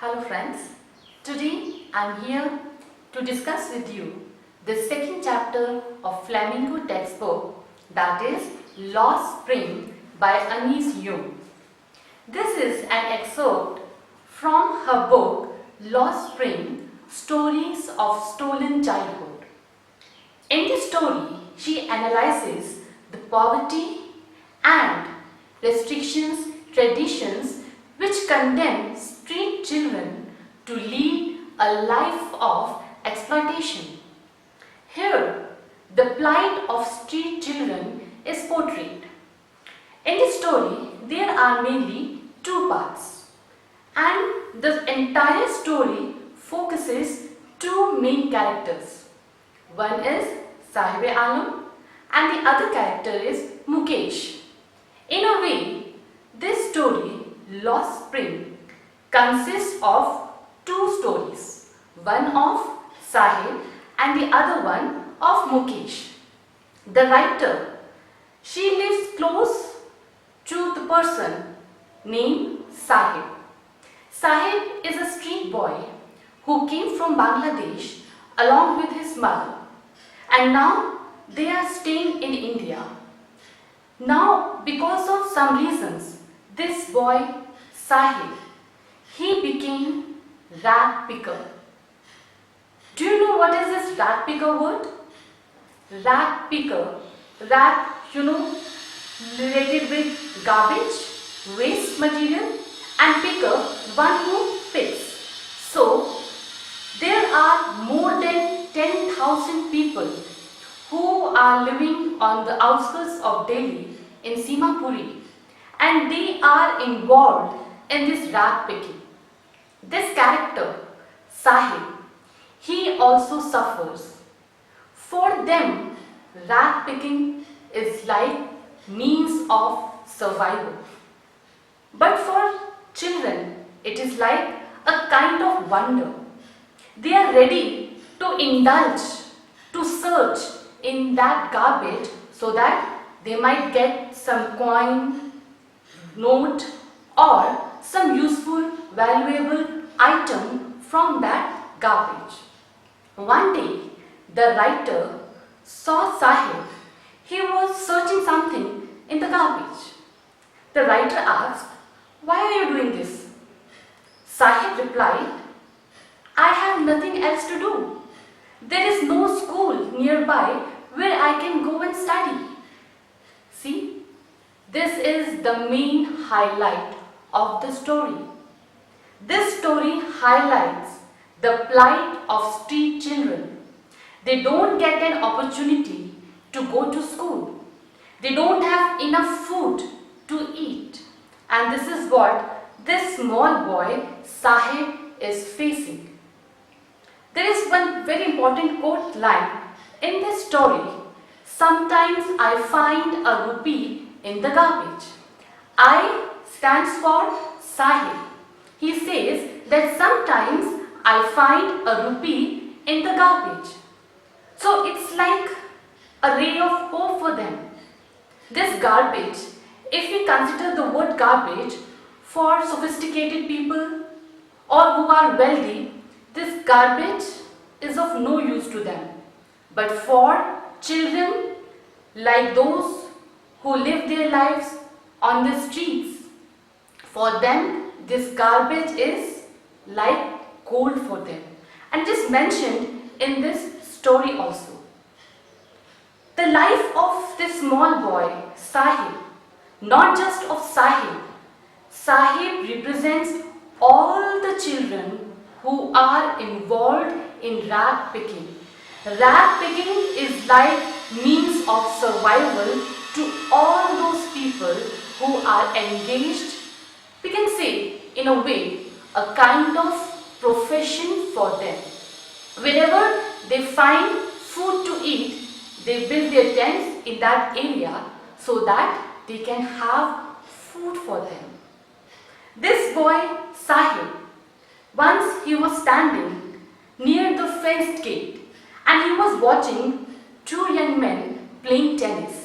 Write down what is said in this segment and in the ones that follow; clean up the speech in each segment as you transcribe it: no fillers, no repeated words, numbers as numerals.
Hello friends, today I am here to discuss with you the second chapter of Flamingo textbook, that is Lost Spring by Jung. This is an excerpt from her book Lost Spring, Stories of Stolen Childhood. In this story, she analyzes the poverty and restrictions, traditions which condemn street children to lead a life of exploitation. Here, the plight of street children is portrayed. In this story, there are mainly two parts, and the entire story focuses two main characters. One is Sahib-e-Alam and the other character is Mukesh. In a way, this story, Lost Spring, consists of two stories, one of Sahib and the other one of Mukesh. The writer, she lives close to the person named Sahib. Sahib is a street boy who came from Bangladesh along with his mother, and now they are staying in India. Now, because of some reasons, this boy, Sahib, he became rat picker. Do you know what is this rat picker word? Rat picker, rat, related with garbage, waste material, and picker, one who picks. So, there are more than 10,000 people who are living on the outskirts of Delhi in Simapuri, and they are involved in this rat picking. This character, Sahib, he also suffers. For them, rat picking is like means of survival. But for children, it is like a kind of wonder. They are ready to indulge, to search in that garbage so that they might get some coin, note, or some useful, valuable item from that garbage. One day, the writer saw Sahib. He was searching something in the garbage. The writer asked, "Why are you doing this?" Sahib replied, "I have nothing else to do. There is no school nearby where I can go and study." See, this is the main highlight of the story. This story highlights the plight of street children. They don't get an opportunity to go to school. They don't have enough food to eat. And this is what this small boy, Sahib, is facing. There is one very important quote line in this story. "Sometimes I find a rupee in the garbage." I stands for Sahib. He says that sometimes I find a rupee in the garbage. So it's like a ray of hope for them. This garbage, if we consider the word garbage for sophisticated people or who are wealthy, this garbage is of no use to them. But for children like those who live their lives on the streets, for them this garbage is like gold for them. And just mentioned in this story also. The life of this small boy, Sahib, not just of Sahib. Sahib represents all the children who are involved in rat picking. Rat picking is like means of survival to all those people who are engaged, we can say in a way, a kind of profession for them. Whenever they find food to eat, they build their tents in that area so that they can have food for them. This boy, Sahib, once he was standing near the fenced gate and he was watching two young men playing tennis.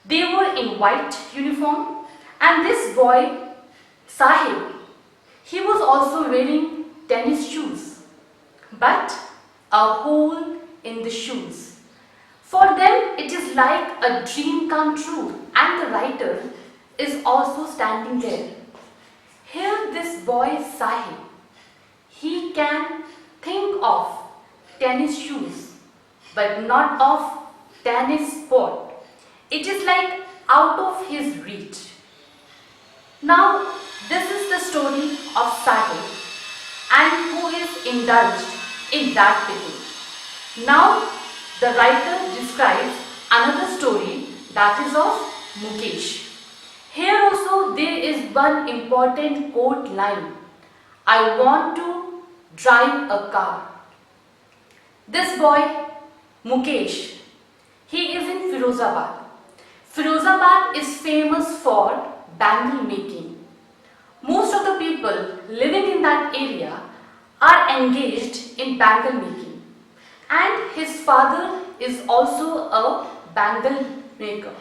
They were in white uniform, and this boy, Sahib, He was also wearing tennis shoes, but a hole in the shoes. For them, it is like a dream come true, and the writer is also standing there. Here, this boy Sahib, he can think of tennis shoes, but not of tennis court. It is like out of his reach. Now, this is the story of Sahib and who is indulged in that pity. Now, the writer describes another story that is of Mukesh. Here also there is one important quote line. I want to drive a car. This boy, Mukesh, he is in Firozabad. Firozabad is famous for bangle making. Most of the people living in that area are engaged in bangle making, and his father is also a bangle maker.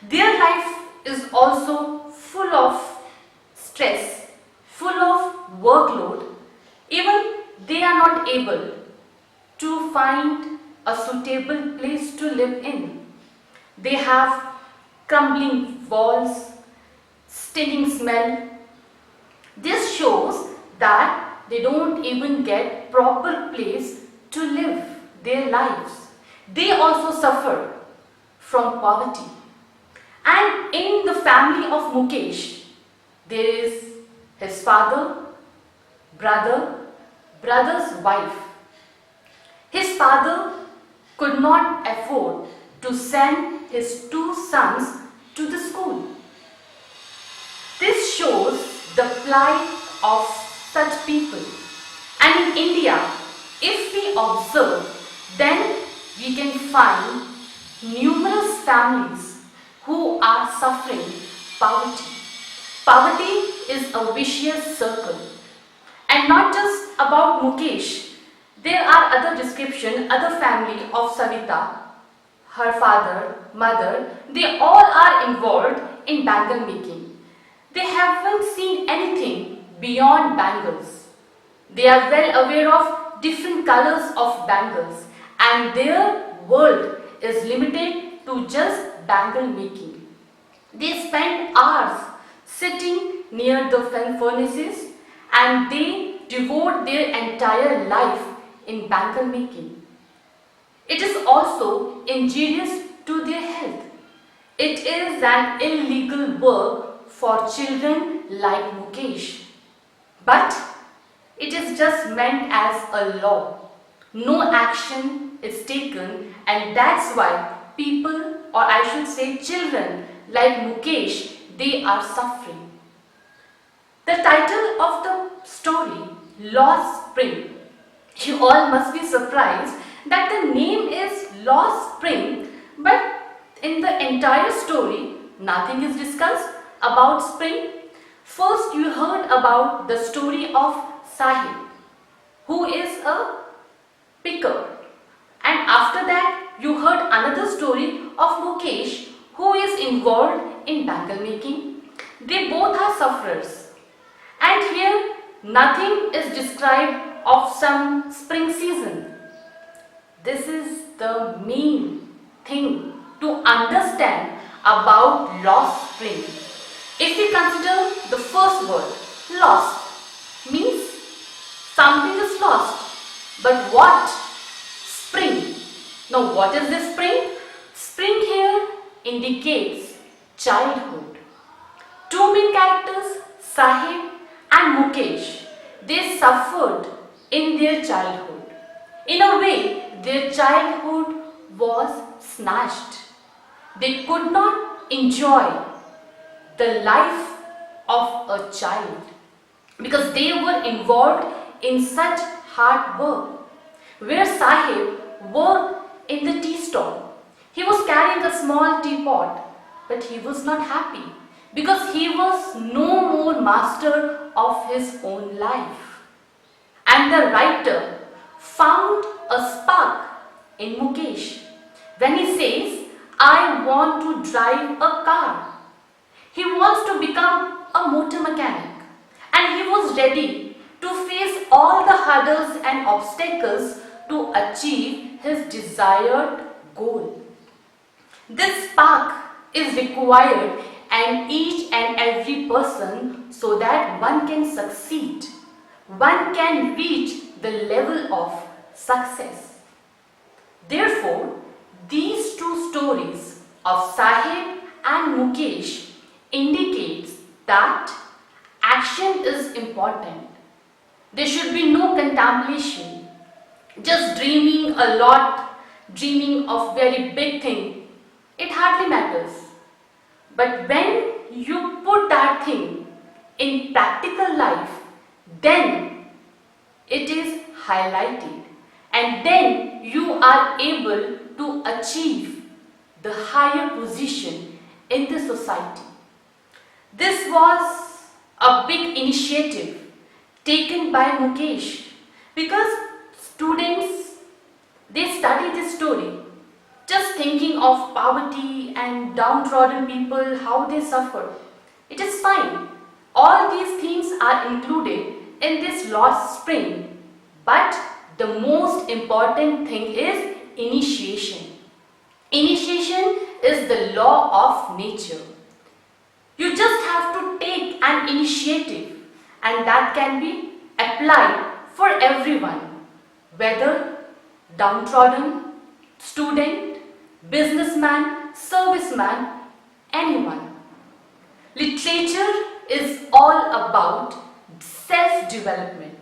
Their life is also full of stress, full of workload. Even they are not able to find a suitable place to live in. They have crumbling walls, stinking smell. This shows that they don't even get proper place to live their lives. They also suffer from poverty. And in the family of Mukesh, there is his father, brother's wife. His father could not afford to send his two sons to the school. This shows the plight of such people. And in India, if we observe, then we can find numerous families who are suffering poverty. Poverty is a vicious circle. And not just about Mukesh, there are other descriptions, other family of Savita, her father, mother, they all are involved in bangle making. They haven't seen anything beyond bangles. They are well aware of different colors of bangles, and their world is limited to just bangle making. They spend hours sitting near the furnaces, and they devote their entire life in bangle making. It is also injurious to their health. It is an illegal work for children like Mukesh. But it is just meant as a law. No action is taken, and that's why people, or I should say children like Mukesh, they are suffering. The title of the story, Lost Spring. You all must be surprised that the name is Lost Spring, but in the entire story, nothing is discussed about spring. First, you heard about the story of Sahib, who is a picker. And after that, you heard another story of Mukesh, who is involved in bangle making. They both are sufferers. And here, nothing is described of some spring season. This is the main thing to understand about lost spring. If we consider the first word, lost, means something is lost. But what? Spring. Now what is this spring? Spring here indicates childhood. Two main characters, Sahib and Mukesh, they suffered in their childhood. In a way, their childhood was snatched. They could not enjoy the life of a child because they were involved in such hard work. Where Sahib worked in the tea stall, he was carrying a small teapot, but he was not happy because he was no more master of his own life. And the writer found a spark in Mukesh when he says, I want to drive a car. He wants to become a motor mechanic, and he was was ready to face all the hurdles and obstacles to achieve his desired goal. This spark is required in each and every person so that one can succeed. One can reach the level of success. Therefore, these two stories of Sahib and Mukesh indicates that action is important. There should be no contemplation, just dreaming a lot, dreaming of very big thing. It hardly matters. But when you put that thing in practical life, then it is highlighted and then you are able to achieve the higher position in the society. This was a big initiative taken by Mukesh because students, they study this story just thinking of poverty and downtrodden people, how they suffer. It is fine. All these themes are included in this lost spring. But the most important thing is initiation. Initiation is the law of nature. You just have to take an initiative and that can be applied for everyone, whether downtrodden, student, businessman, serviceman, anyone. Literature is all about self-development.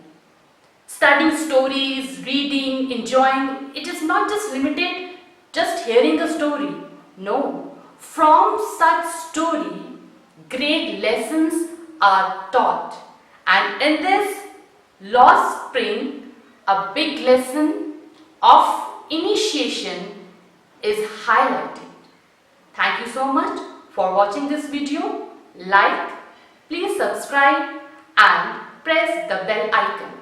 Studying stories, reading, enjoying, it is not just limited just hearing a story. No, from such story, great lessons are taught. And in this lost spring, a big lesson of initiation is highlighted. Thank you so much for watching this video. Like, please subscribe and press the bell icon.